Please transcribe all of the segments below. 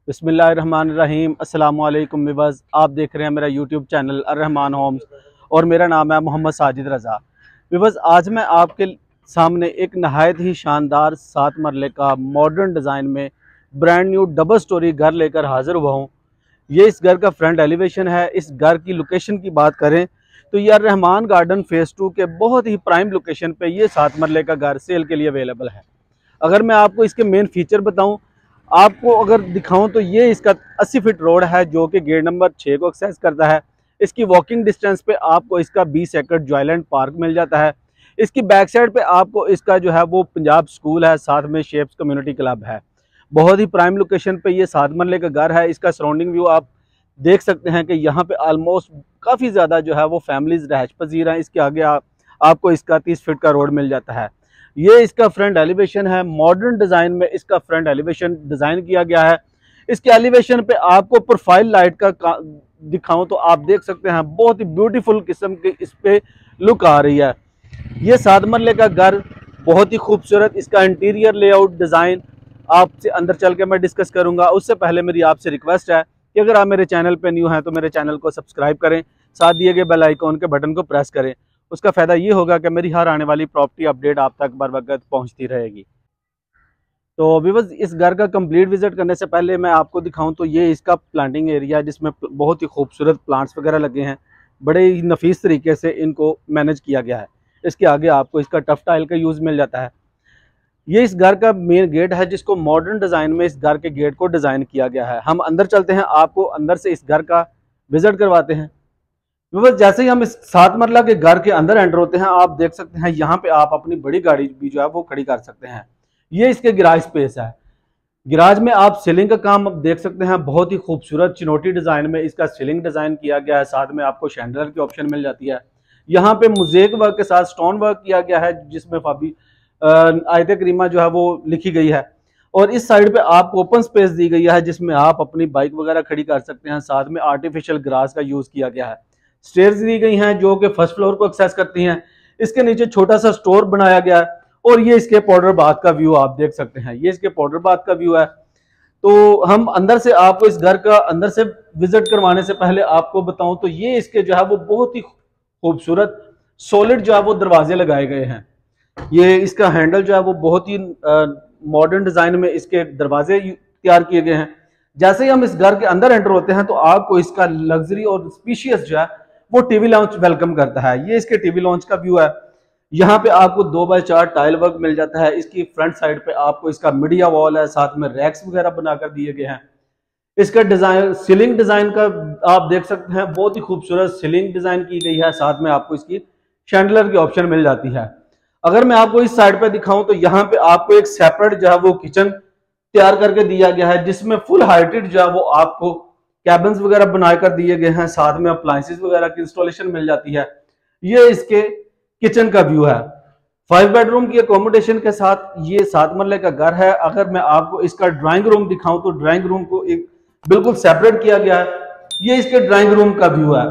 बिस्मिल्लाहिर्रहमानिर्रहीम। अस्सलाम वालेकुम विवर्स, आप देख रहे हैं मेरा यूट्यूब चैनल अर्रहमान होम्स और मेरा नाम है मोहम्मद साजिद रज़ा। विवर्स, आज मैं आपके सामने एक नहायत ही शानदार 7 मरले का मॉडर्न डिज़ाइन में ब्रांड न्यू डबल स्टोरी घर लेकर हाजिर हुआ हूँ। ये इस घर का फ्रंट एलिवेशन है। इस घर की लोकेशन की बात करें तो ये रहमान गार्डन फेज़ 2 के बहुत ही प्राइम लोकेशन पे ये 7 मरले का घर सेल के लिए अवेलेबल है। अगर मैं आपको इसके मेन फीचर बताऊं, आपको अगर दिखाऊं तो ये इसका 80 फीट रोड है जो कि गेट नंबर 6 को एक्सेस करता है। इसकी वॉकिंग डिस्टेंस पे आपको इसका 20 एकड़ जॉयलैंड पार्क मिल जाता है। इसकी बैक साइड पे आपको इसका जो है वो पंजाब स्कूल है, साथ में शेप्स कम्युनिटी क्लब है। बहुत ही प्राइम लोकेशन पे ये 7 मरले का घर है। इसका सराउंडिंग व्यू आप देख सकते हैं कि यहाँ पे ऑलमोस्ट काफ़ी ज़्यादा जो है वो फैमिलीज रहश पजीर हैं। इसके आगे आपको इसका 30 फीट का रोड मिल जाता है। ये इसका फ्रंट एलिवेशन है। मॉडर्न डिज़ाइन में इसका फ्रंट एलिवेशन डिज़ाइन किया गया है। इसके एलिवेशन पे आपको प्रोफाइल लाइट का दिखाऊं तो आप देख सकते हैं बहुत ही ब्यूटीफुल किस्म की इस पे लुक आ रही है। ये 7 मरले का घर बहुत ही खूबसूरत। इसका इंटीरियर लेआउट डिज़ाइन आपसे अंदर चल के मैं डिस्कस करूंगा। उससे पहले मेरी आपसे रिक्वेस्ट है कि अगर आप मेरे चैनल पे न्यू हैं तो मेरे चैनल को सब्सक्राइब करें, साथ दिए गए बेल आइकॉन के बटन को प्रेस करें। उसका फ़ायदा ये होगा कि मेरी हर आने वाली प्रॉपर्टी अपडेट आप तक बर वक्त पहुँचती रहेगी। तो व्यूअर्स, इस घर का कंप्लीट विजिट करने से पहले मैं आपको दिखाऊं तो ये इसका प्लांटिंग एरिया है जिसमें बहुत ही खूबसूरत प्लांट्स वगैरह लगे हैं। बड़े ही नफीस तरीके से इनको मैनेज किया गया है। इसके आगे आपको इसका टफ टाइल का यूज़ मिल जाता है। ये इस घर का मेन गेट है जिसको मॉडर्न डिज़ाइन में इस घर के गेट को डिज़ाइन किया गया है। हम अंदर चलते हैं, आपको अंदर से इस घर का विजिट करवाते हैं। बस जैसे ही हम इस 7 मरला के घर के अंदर एंटर होते हैं, आप देख सकते हैं यहाँ पे आप अपनी बड़ी गाड़ी भी जो है वो खड़ी कर सकते हैं। ये इसके गिराज स्पेस है। गिराज में आप सीलिंग का काम देख सकते हैं। बहुत ही खूबसूरत चिनोटी डिज़ाइन में इसका सीलिंग डिज़ाइन किया गया है। साथ में आपको शैंडलर की ऑप्शन मिल जाती है। यहाँ पे मोज़ेक वर्क के साथ स्टोन वर्क किया गया है जिसमें फाबी आयत करीमा जो है वो लिखी गई है। और इस साइड पे आपको ओपन स्पेस दी गई है जिसमें आप अपनी बाइक वगैरह खड़ी कर सकते हैं। साथ में आर्टिफिशियल ग्रास का यूज़ किया गया है। स्टेयर्स दी गई हैं जो कि फर्स्ट फ्लोर को एक्सेस करती हैं। इसके नीचे छोटा सा स्टोर बनाया गया है। और ये इसके पाउडर बाथ का व्यू आप देख सकते हैं। ये इसके पाउडर बाथ का व्यू है। तो हम अंदर से आपको इस घर का अंदर से विजिट करवाने से पहले आपको बताऊं तो ये इसके जो है वो बहुत ही खूबसूरत सॉलिड जो है वो दरवाजे लगाए गए हैं। ये इसका हैंडल जो है वो बहुत ही मॉडर्न डिजाइन में इसके दरवाजे तैयार किए गए हैं। जैसे ही हम इस घर के अंदर एंटर होते हैं तो आपको इसका लग्जरी और स्पीशियस जो है वो टीवी लॉन्च वेलकम करता है। ये इसके टीवी लॉन्च का व्यू है। यहाँ पे आपको 2x4 टाइल वर्क मिल जाता है। इसकी फ्रंट साइड पे आपको इसका मीडिया वॉल है, साथ में रैक्स वगैरह बनाकर दिए गए हैं। इसका डिजाइन सीलिंग डिजाइन का आप देख सकते हैं, बहुत ही खूबसूरत सीलिंग डिजाइन की गई है। साथ में आपको इसकी शैंडलर की ऑप्शन मिल जाती है। अगर मैं आपको इस साइड पे दिखाऊं तो यहाँ पे आपको एक सेपरेट जो है वो किचन तैयार करके दिया गया है जिसमें फुल हाइटेड जो है वो आपको कैबिन्स वगैरह बनाकर दिए गए हैं। साथ में अप्लायंसेस वगैरह की इंस्टॉलेशन मिल जाती है। ये इसके किचन का व्यू है। 5 बेडरूम की अकोमोडेशन के साथ ये 7 मरले का घर है। अगर मैं आपको इसका ड्राइंग रूम दिखाऊं तो ड्राइंग रूम को एक बिल्कुल सेपरेट किया गया है। ये इसके ड्राइंग रूम का व्यू है।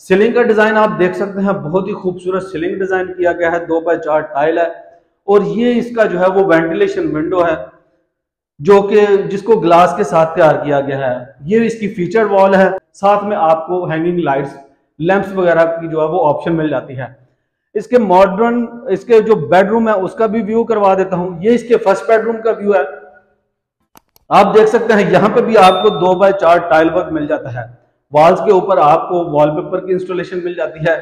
सीलिंग का डिजाइन आप देख सकते हैं, बहुत ही खूबसूरत सीलिंग डिजाइन किया गया है। 2x4 टाइल है। और ये इसका जो है वो वेंटिलेशन विंडो है जो कि जिसको ग्लास के साथ तैयार किया गया है। ये इसकी फीचर वॉल है। साथ में आपको हैंगिंग लाइट्स, लैंप्स वगैरह की जो है वो ऑप्शन मिल जाती है। इसके मॉडर्न इसके जो बेडरूम है उसका भी व्यू करवा देता हूं। ये इसके फर्स्ट बेडरूम का व्यू है। आप देख सकते हैं यहाँ पे भी आपको 2x4 टाइल वर्क मिल जाता है। वॉल्स के ऊपर आपको वॉलपेपर की इंस्टॉलेशन मिल जाती है।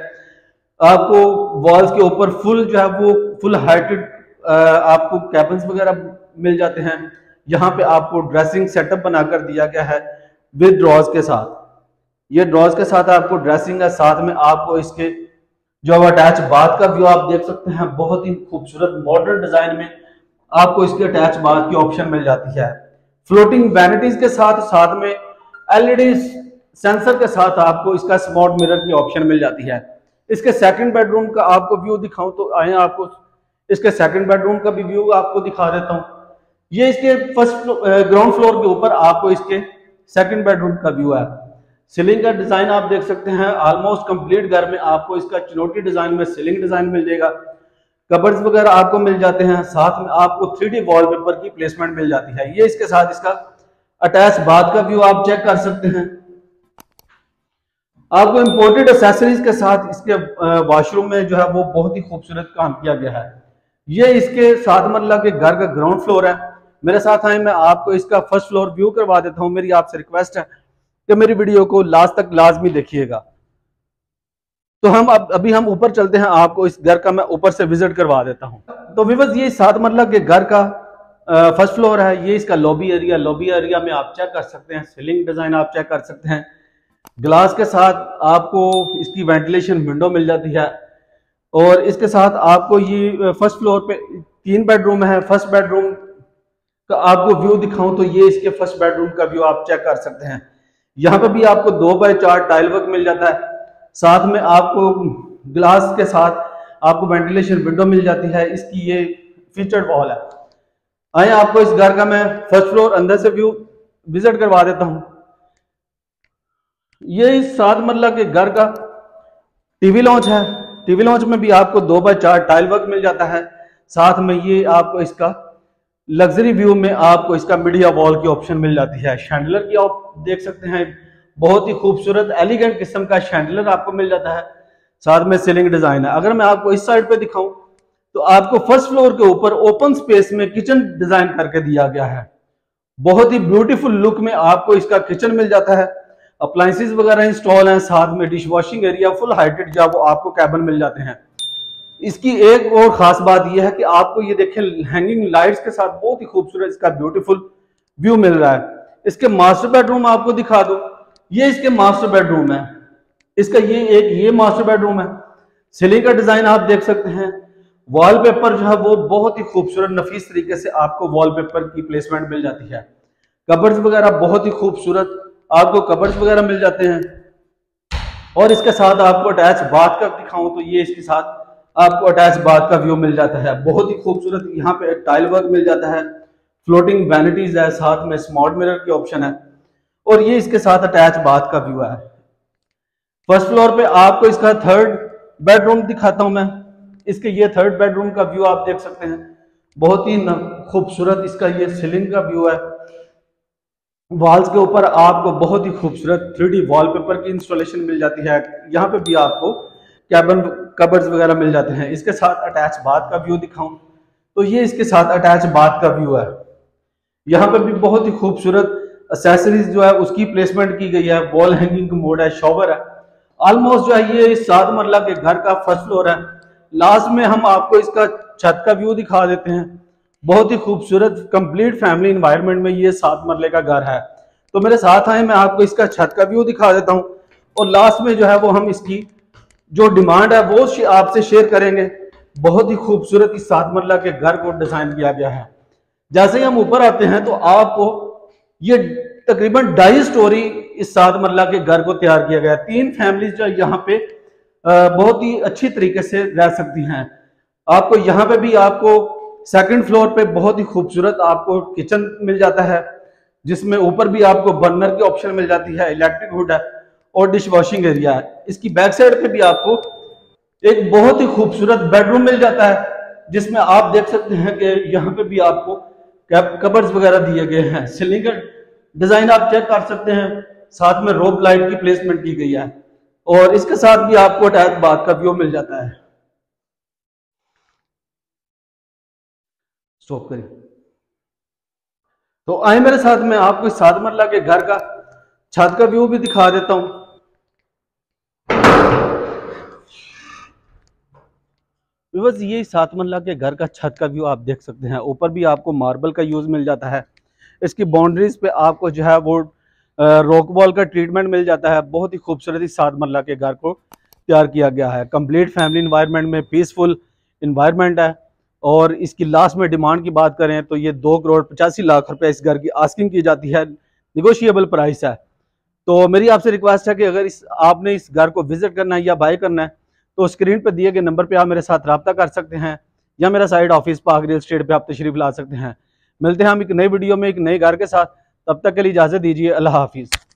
आपको वॉल्स के ऊपर फुल जो है वो फुल हाइटेड आपको कैबिन्स वगैरह मिल जाते हैं। यहाँ पे आपको ड्रेसिंग सेटअप बनाकर दिया गया है विद ड्रॉज के साथ। ये ड्रॉज के साथ आपको ड्रेसिंग है। साथ में आपको इसके जो अटैच बाथ का व्यू आप देख सकते हैं। बहुत ही खूबसूरत मॉडर्न डिजाइन में आपको इसके अटैच बाथ की ऑप्शन मिल जाती है। फ्लोटिंग वैनिटीज के साथ, साथ में एलईडी सेंसर के साथ आपको इसका स्मार्ट मिरर की ऑप्शन मिल जाती है। इसके सेकंड बेडरूम का आपको व्यू दिखाऊं तो आए आपको इसके सेकंड बेडरूम का भी व्यू आपको दिखा देता हूं। ये इसके फर्स्ट ग्राउंड फ्लोर के ऊपर आपको इसके सेकंड बेडरूम का व्यू है। सीलिंग का डिजाइन आप देख सकते हैं। ऑलमोस्ट कंप्लीट घर में आपको इसका चिनोटी डिजाइन में सीलिंग डिजाइन मिल जाएगा। कबर्ड्स वगैरह आपको मिल जाते हैं। साथ में आपको 3D वॉलपेपर की प्लेसमेंट मिल जाती है। ये इसके साथ इसका अटैच बाथ का व्यू आप चेक कर सकते हैं। आपको इंपोर्टेड एक्सेसरीज के साथ इसके वॉशरूम में जो है वो बहुत ही खूबसूरत काम किया गया है। ये इसके 7 मंजिला के घर का ग्राउंड फ्लोर है। मेरे साथ आए, मैं आपको इसका फर्स्ट फ्लोर व्यू करवा देता हूं। मेरी आपसे रिक्वेस्ट है कि मेरी वीडियो को लास्ट तक लाजमी देखिएगा। तो हम अभी हम ऊपर चलते हैं, आपको इस घर का मैं ऊपर से विजिट करवा देता हूं। तो व्यूअर्स, ये 7 मंजिला के घर का फर्स्ट फ्लोर है। ये इसका लॉबी एरिया में आप चेक कर सकते हैं, सीलिंग डिजाइन आप चेक कर सकते हैं। ग्लास के साथ आपको इसकी वेंटिलेशन विंडो मिल जाती है। और इसके साथ आपको ये फर्स्ट फ्लोर पे 3 बेडरूम है। फर्स्ट बेडरूम का आपको व्यू दिखाऊं तो ये इसके फर्स्ट बेडरूम का व्यू आप चेक कर सकते हैं। यहाँ पे भी आपको 2x4 टाइल वर्क मिल जाता है। साथ में आपको ग्लास के साथ आपको वेंटिलेशन विंडो मिल जाती है। इसकी ये फीचर्ड वॉल है। आए आपको इस घर का मैं फर्स्ट फ्लोर अंदर से व्यू विजिट करवा देता हूं। ये इस 7 मंजिला के घर का टीवी लॉन्च है। टीवी लॉन्च में भी आपको 2x4 टाइल वर्क मिल जाता है। साथ में ये आपको इसका लग्जरी व्यू में आपको इसका मीडिया वॉल की ऑप्शन मिल जाती है। शैंडलर की आप देख सकते हैं, बहुत ही खूबसूरत एलिगेंट किस्म का शैंडलर आपको मिल जाता है। साथ में सीलिंग डिजाइन है। अगर मैं आपको इस साइड पे दिखाऊं तो आपको फर्स्ट फ्लोर के ऊपर ओपन स्पेस में किचन डिजाइन करके दिया गया है। बहुत ही ब्यूटीफुल लुक में आपको इसका किचन मिल जाता है। अप्लायंसेस वगैरह इंस्टॉल हैं। साथ में dish washing area full heighted जो वो आपको कैबिन मिल जाते हैं। इसकी एक और खास बात यह है कि आपको ये देखें, हैंगिंग लाइट्स के साथ बहुत ही खूबसूरत इसका ब्यूटीफुल व्यू मिल रहा है। इसके मास्टर बेडरूम आपको दिखा दो। ये इसके मास्टर बेडरूम है। इसका ये मास्टर बेडरूम है। सीलिंग का डिजाइन आप देख सकते हैं। वॉलपेपर जो है वो बहुत ही खूबसूरत नफीस तरीके से आपको वॉलपेपर की प्लेसमेंट मिल जाती है। कबर्ड्स वगैरह बहुत ही खूबसूरत आपको कबर्ड्स वगैरह मिल जाते हैं। और इसके साथ आपको अटैच बाथ का दिखाऊं तो ये इसके साथ आपको अटैच बाथ का व्यू मिल जाता है। बहुत ही खूबसूरत यहाँ पे टाइल वर्क मिल जाता है। फ्लोटिंग वैनिटीज है। साथ में स्मार्ट मिरर की ऑप्शन है। और ये इसके साथ अटैच बाथ का व्यू है। फर्स्ट फ्लोर पे आपको इसका 3rd बेडरूम दिखाता हूं मैं। इसके ये 3rd बेडरूम का व्यू आप देख सकते हैं। बहुत ही खूबसूरत इसका ये सीलिंग का व्यू है। वॉल्स के ऊपर आपको बहुत ही खूबसूरत 3D वॉलपेपर की इंस्टॉलेशन मिल जाती है। यहाँ पे भी आपको कैबिन कबर्ड्स वगैरह मिल जाते हैं। इसके साथ अटैच बाथ का व्यू दिखाऊं तो ये इसके साथ अटैच बाथ का व्यू है। यहाँ पे भी बहुत ही खूबसूरत एक्सेसरीज जो है उसकी प्लेसमेंट की गई है। वॉल हैंगिंग कमोड है, शॉवर है। ऑलमोस्ट जो है ये 7 मंजिला के घर का फर्स्ट फ्लोर है। लास्ट में हम आपको इसका छत का व्यू दिखा देते हैं। बहुत ही खूबसूरत कंप्लीट फैमिली एनवायरनमेंट में ये 7 मरले का घर है। तो मेरे साथ आए, मैं आपको इसका छत का व्यू दिखा देता हूं। और लास्ट में जो है वो हम इसकी जो डिमांड है वो आपसे शेयर करेंगे। बहुत ही खूबसूरत इस 7 मरला के घर को डिजाइन किया गया है। जैसे ही हम ऊपर आते हैं तो आपको ये तकरीबन 2.5 स्टोरी इस 7 मरला के घर को तैयार किया गया है। 3 फैमिलीज जो यहाँ पे बहुत ही अच्छी तरीके से रह सकती हैं। आपको यहाँ पे भी आपको 2nd फ्लोर पे बहुत ही खूबसूरत आपको किचन मिल जाता है, जिसमें ऊपर भी आपको बर्नर की ऑप्शन मिल जाती है, इलेक्ट्रिक हुड है और डिश वॉशिंग एरिया है। इसकी बैक साइड पे भी आपको एक बहुत ही खूबसूरत बेडरूम मिल जाता है, जिसमें आप देख सकते हैं कि यहाँ पे भी आपको कबर्ड्स वगैरह दिए गए हैं। सीलिंग डिजाइन आप चेक कर सकते हैं। साथ में रोप लाइट की प्लेसमेंट की गई है और इसके साथ भी आपको अटैच बाथ का व्यू मिल जाता है। स्टॉप करिए। तो आए मेरे साथ, मैं आपको इस 7 मरला के घर का छत का व्यू भी दिखा देता हूं। बस ये 7 मरला के घर का छत का व्यू आप देख सकते हैं। ऊपर भी आपको मार्बल का यूज मिल जाता है। इसकी बाउंड्रीज पे आपको जो है वो रॉक वॉल का ट्रीटमेंट मिल जाता है। बहुत ही खूबसूरत इस 7 मरला के घर को तैयार किया गया है। कंप्लीट फैमिली इन्वायरमेंट में पीसफुल इन्वायरमेंट है। और इसकी लास्ट में डिमांड की बात करें तो ये 2,85,00,000 रुपये इस घर की आस्किंग की जाती है। निगोशिएबल प्राइस है। तो मेरी आपसे रिक्वेस्ट है कि अगर आपने इस घर को विजिट करना है या बाय करना है तो स्क्रीन पर दिए गए नंबर पे आप मेरे साथ रब्ता कर सकते हैं, या मेरा side office park real estate पे आप तशरीफ ला सकते हैं। मिलते हैं हम एक नई वीडियो में एक नए घर के साथ। तब तक के लिए इजाज़त दीजिए। अल्लाह हाफिज़।